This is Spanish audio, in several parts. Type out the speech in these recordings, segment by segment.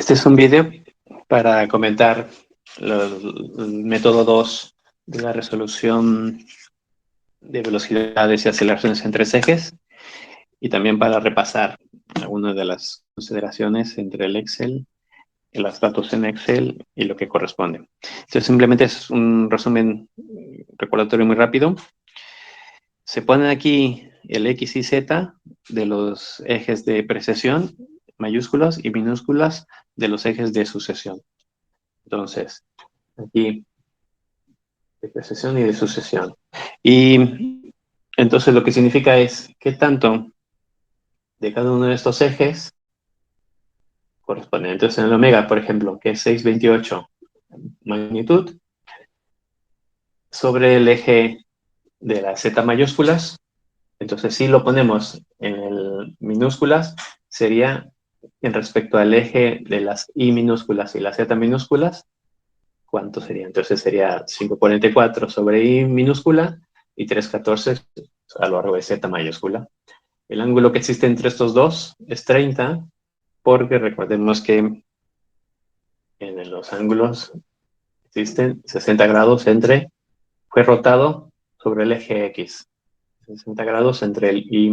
Este es un video para comentar el método 2 de la resolución de velocidades y aceleraciones en tres ejes y también para repasar algunas de las consideraciones entre el Excel, los datos en Excel y lo que corresponde. Entonces simplemente es un resumen recordatorio muy rápido. Se ponen aquí el X y Z de los ejes de precesión, mayúsculas y minúsculas de los ejes de sucesión. Entonces, aquí de precesión y de sucesión. Y entonces lo que significa es qué tanto de cada uno de estos ejes corresponde. Entonces en el omega, por ejemplo, que es 628 magnitud, sobre el eje de las z mayúsculas, entonces si lo ponemos en el minúsculas, sería en respecto al eje de las i minúsculas y las z minúsculas, ¿cuánto sería? Entonces sería 544 sobre i minúscula y 314 a lo largo de z mayúscula. El ángulo que existe entre estos dos es 30, porque recordemos que en los ángulos existen 60 grados fue rotado sobre el eje X. 60 grados entre el I,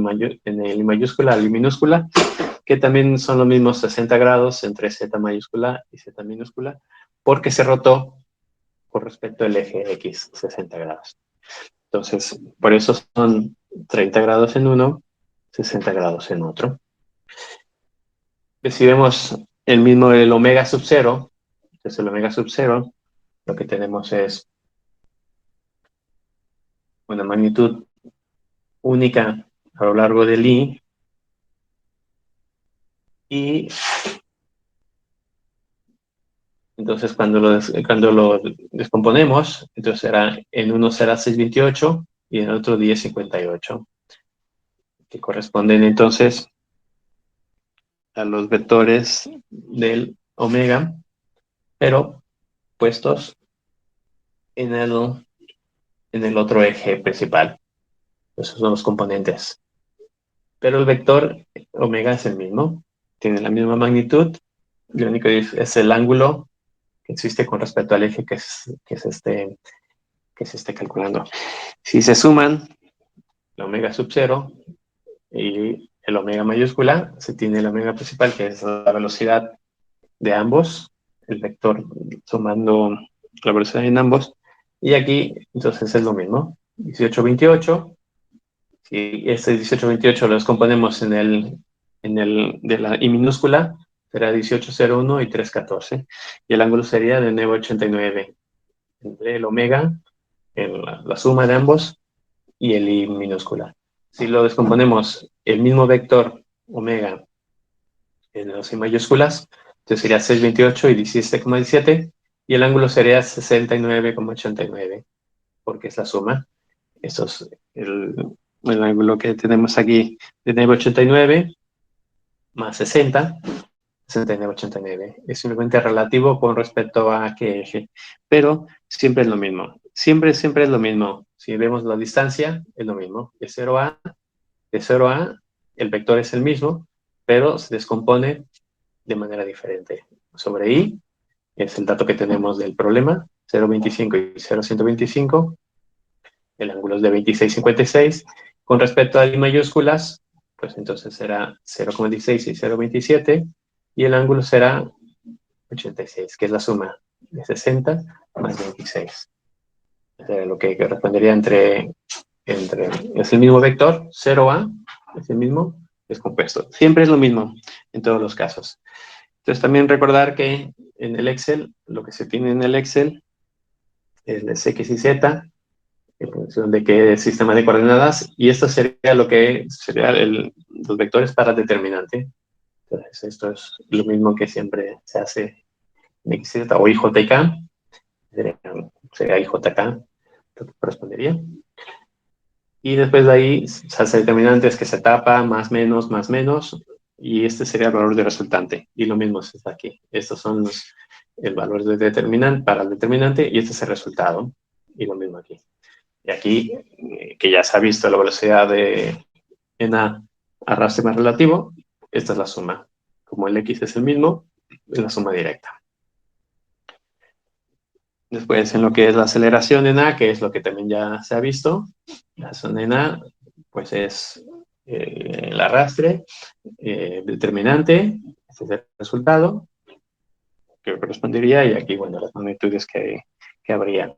en el I mayúscula y I minúscula, que también son los mismos 60 grados entre Z mayúscula y Z minúscula, porque se rotó con respecto al eje X, 60 grados. Entonces, por eso son 30 grados en uno, 60 grados en otro. Si vemos el omega sub 0, entonces el omega sub 0, lo que tenemos es una magnitud única a lo largo del I, y entonces cuando lo descomponemos, entonces en uno será 628 y en el otro 1058, que corresponden entonces a los vectores del omega, pero puestos en el otro eje principal. Esos son los componentes. Pero el vector omega es el mismo, tiene la misma magnitud, lo único es el ángulo que existe con respecto al eje que se esté calculando. Si se suman el omega sub 0 y el omega mayúscula, se tiene el omega principal, que es la velocidad de ambos, el vector sumando la velocidad en ambos, y aquí entonces es lo mismo, 1828. Si este 1828 lo descomponemos en el de la I minúscula, será 1801 y 314, y el ángulo sería de 989 entre el omega, en la suma de ambos, y el I minúscula. Si lo descomponemos el mismo vector omega en las I mayúsculas, entonces sería 628 y 17,17, y el ángulo sería 69,89, porque es la suma. Esto es el ángulo que tenemos aquí de 989 más 60, 69,89. Es simplemente relativo con respecto a qué eje, pero siempre es lo mismo. Siempre es lo mismo. Si vemos la distancia, es lo mismo. De 0 a, el vector es el mismo, pero se descompone de manera diferente. Sobre I, es el dato que tenemos del problema, 0,25 y 0,125, el ángulo es de 26,56. Con respecto a I mayúsculas, pues entonces será 0,16 y 0,27, y el ángulo será 86, que es la suma de 60 más 26. Lo que respondería es el mismo vector, 0A, es el mismo descompuesto. Siempre es lo mismo en todos los casos. Entonces también recordar que en el Excel, lo que se tiene en el Excel es X y Z, en función de qué sistema de coordenadas, y esto sería lo que sería los vectores para determinante. Entonces esto es lo mismo que siempre se hace en X, Z o IJK, sería IJK, lo que correspondería. Y después de ahí se hace determinantes que se tapa, más, menos, y este sería el valor de resultante. Y lo mismo está aquí. Estos son el valor de determinante para el determinante, y este es el resultado. Y lo mismo aquí. Y aquí, que ya se ha visto la velocidad en A arrastre más relativo, esta es la suma. Como el X es el mismo, es la suma directa. Después, en lo que es la aceleración en A, que es lo que también ya se ha visto, la aceleración en A, pues es el arrastre determinante, este es el resultado que correspondería, y aquí, bueno, las magnitudes que habría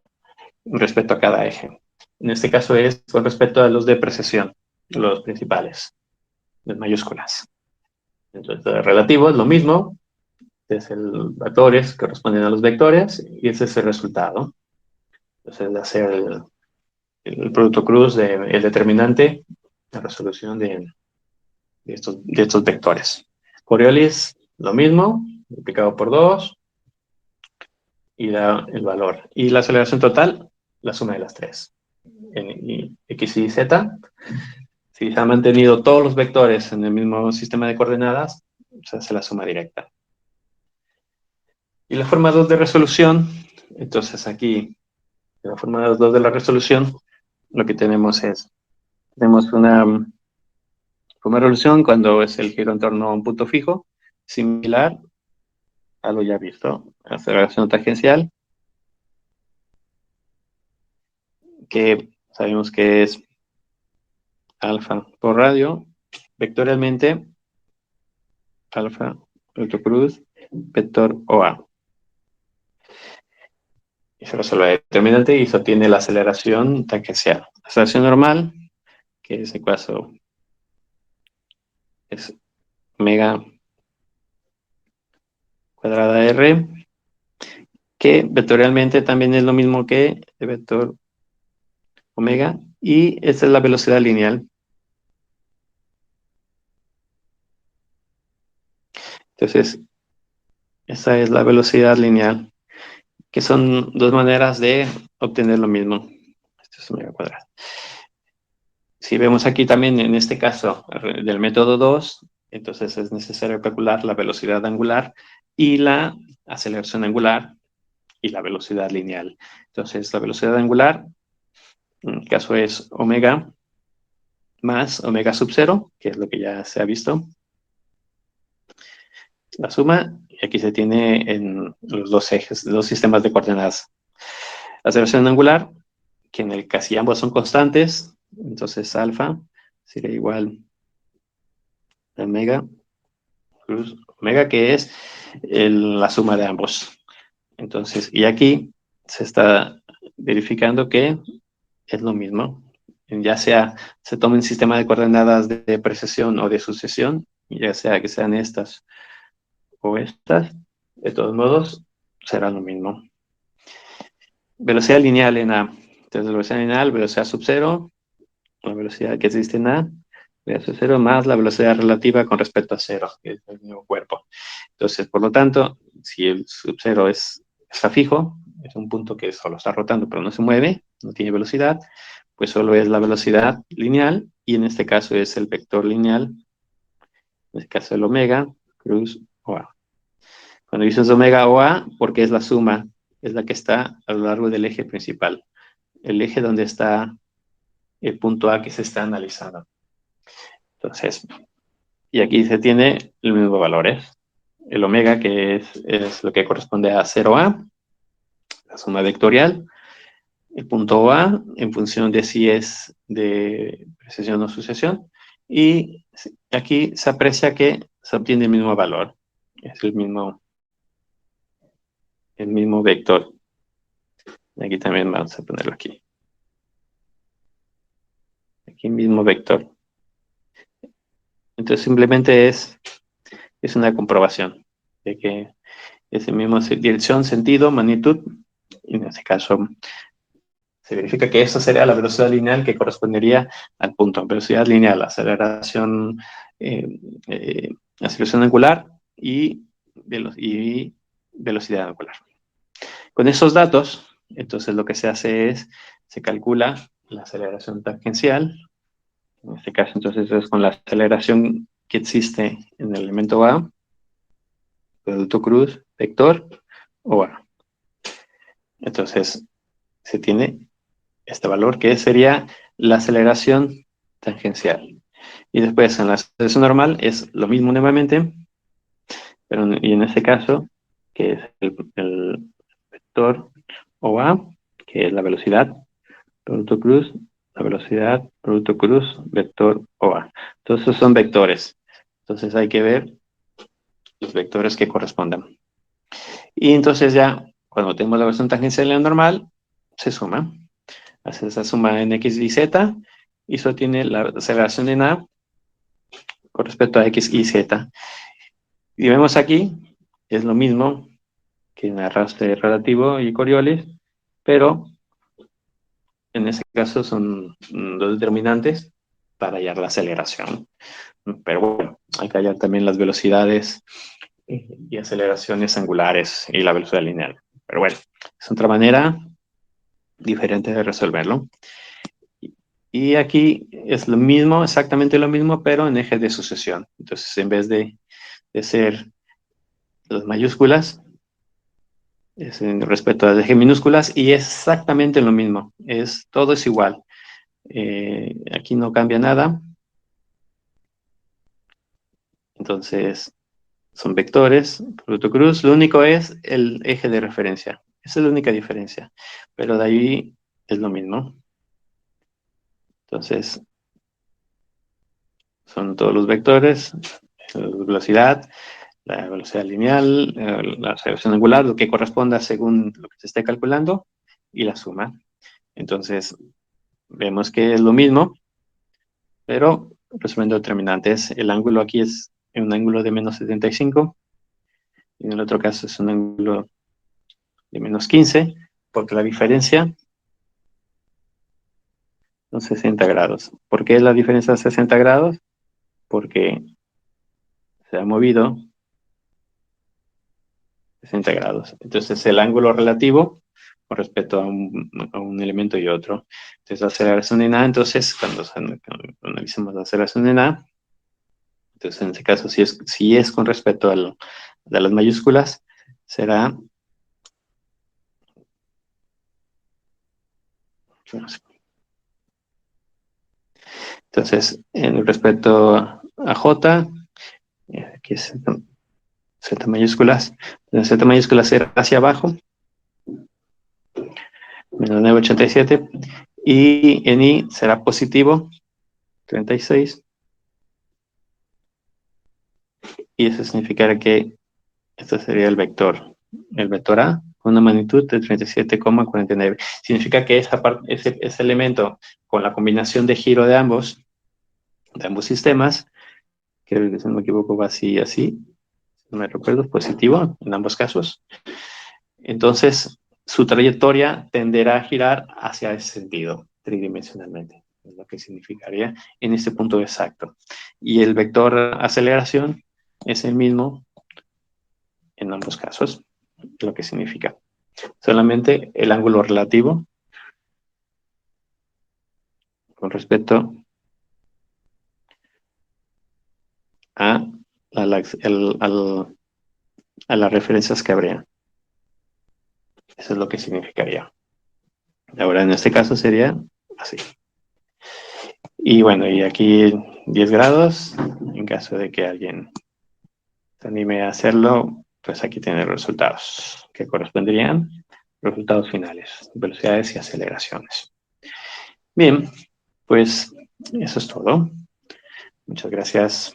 respecto a cada eje. En este caso es con respecto a los de precesión, los principales, de mayúsculas. Entonces, el relativo es lo mismo, es el vectores que corresponden a los vectores, y ese es el resultado. Entonces, de hacer el producto cruz del determinante, la resolución de estos vectores. Coriolis, lo mismo, multiplicado por 2, y da el valor. Y la aceleración total, la suma de las tres. En X y Z, si se han mantenido todos los vectores en el mismo sistema de coordenadas, se hace la suma directa. Y la forma 2 de resolución, entonces aquí, en la forma 2 de la resolución, lo que tenemos una forma de resolución cuando es el giro en torno a un punto fijo, similar a lo ya visto, aceleración tangencial, que sabemos que es alfa por radio, vectorialmente, alfa, vector cruz, vector OA. Y se resuelve determinante y se obtiene la aceleración tangencial. La aceleración normal, que en ese caso es omega cuadrada R, que vectorialmente también es lo mismo que el vector omega, y esta es la velocidad lineal. Entonces, esa es la velocidad lineal, que son dos maneras de obtener lo mismo. Esto es omega cuadrada. Si vemos aquí también, en este caso, del método 2, entonces es necesario calcular la velocidad angular y la aceleración angular y la velocidad lineal. Entonces, la velocidad angular, en el caso es omega más omega sub 0, que es lo que ya se ha visto, la suma, y aquí se tiene en los dos ejes, los sistemas de coordenadas. La aceleración angular, que en el casi ambos son constantes, entonces alfa sería igual a omega plus omega, que es la suma de ambos. Entonces, y aquí se está verificando que es lo mismo, ya sea se tome un sistema de coordenadas de precesión o de sucesión, ya sea que sean estas o estas, de todos modos será lo mismo. Velocidad lineal en A. Entonces, velocidad lineal, velocidad sub 0, la velocidad que existe en A, velocidad sub 0 más la velocidad relativa con respecto a 0, que es el mismo cuerpo. Entonces, por lo tanto, si el sub 0 está fijo, es un punto que solo está rotando pero no se mueve, no tiene velocidad, pues solo es la velocidad lineal, y en este caso es el vector lineal, en este caso el omega, cruz o A. Cuando dices omega o A, porque es la suma, es la que está a lo largo del eje principal, el eje donde está el punto A que se está analizando. Entonces, y aquí se tiene el mismo valor, ¿eh? El omega, que es lo que corresponde a 0A, la suma vectorial, el punto A, en función de si es de precesión o sucesión, y aquí se aprecia que se obtiene el mismo valor, es el mismo vector. Y aquí también vamos a ponerlo aquí. Aquí mismo vector. Entonces simplemente es una comprobación de que es el mismo dirección, sentido, magnitud, y en este caso se verifica que esa sería la velocidad lineal que correspondería al punto. Velocidad lineal, aceleración, eh, eh, aceleración angular y velocidad angular. Con esos datos, entonces lo que se hace es, se calcula la aceleración tangencial. En este caso, entonces, es con la aceleración que existe en el elemento A, producto cruz, vector o A. Entonces, se tiene este valor que sería la aceleración tangencial. Y después, en la aceleración normal, es lo mismo nuevamente, y en este caso, que es el vector OA, que es la velocidad, producto cruz, la velocidad, producto cruz, vector OA. Entonces, esos son vectores. Entonces, hay que ver los vectores que correspondan. Y entonces ya, cuando tenemos la versión tangencial normal, se suma. Hace esa suma en X y Z, y eso tiene la aceleración en A con respecto a X y Z. Y vemos aquí, es lo mismo que en arrastre relativo y Coriolis, pero en este caso son dos determinantes para hallar la aceleración. Pero bueno, hay que hallar también las velocidades y aceleraciones angulares y la velocidad lineal. Pero bueno, es otra manera diferente de resolverlo. Y aquí es lo mismo, exactamente lo mismo, pero en eje de sucesión. Entonces, en vez de ser las mayúsculas, es en respecto al eje minúsculas, y es exactamente lo mismo. Todo es igual. Aquí no cambia nada. Entonces, son vectores, producto cruz. Lo único es el eje de referencia. Esa es la única diferencia. Pero de ahí es lo mismo. Entonces, son todos los vectores, velocidad, la velocidad lineal, la aceleración angular, lo que corresponda según lo que se esté calculando, y la suma. Entonces, vemos que es lo mismo, pero resolviendo determinantes. El ángulo aquí es un ángulo de menos 75, y en el otro caso es un ángulo de menos 15, porque la diferencia son 60 grados. ¿Por qué la diferencia de 60 grados? Porque se ha movido 60 grados. Entonces, el ángulo relativo con respecto a un elemento y otro. Entonces, la aceleración en A, entonces, cuando analicemos la aceleración en A, entonces, en este caso, si es con respecto de las mayúsculas, será, entonces, en respecto a J, aquí es Z mayúsculas, entonces Z mayúsculas será hacia abajo, menos 9,87, y en I será positivo, 36, y eso significará que este sería el vector A, con una magnitud de 37,49. Significa que ese elemento, con la combinación de giro de ambos sistemas, creo que si no me equivoco va así, así, no me recuerdo, positivo en ambos casos. Entonces, su trayectoria tenderá a girar hacia ese sentido, tridimensionalmente, es lo que significaría en este punto exacto. Y el vector aceleración es el mismo en ambos casos, lo que significa. Solamente el ángulo relativo con respecto a, a las referencias que habría. Eso es lo que significaría. Ahora, en este caso sería así. Y bueno, y aquí 10 grados, en caso de que alguien se anime a hacerlo, pues aquí tiene los resultados que corresponderían, resultados finales, velocidades y aceleraciones. Bien, pues eso es todo. Muchas gracias.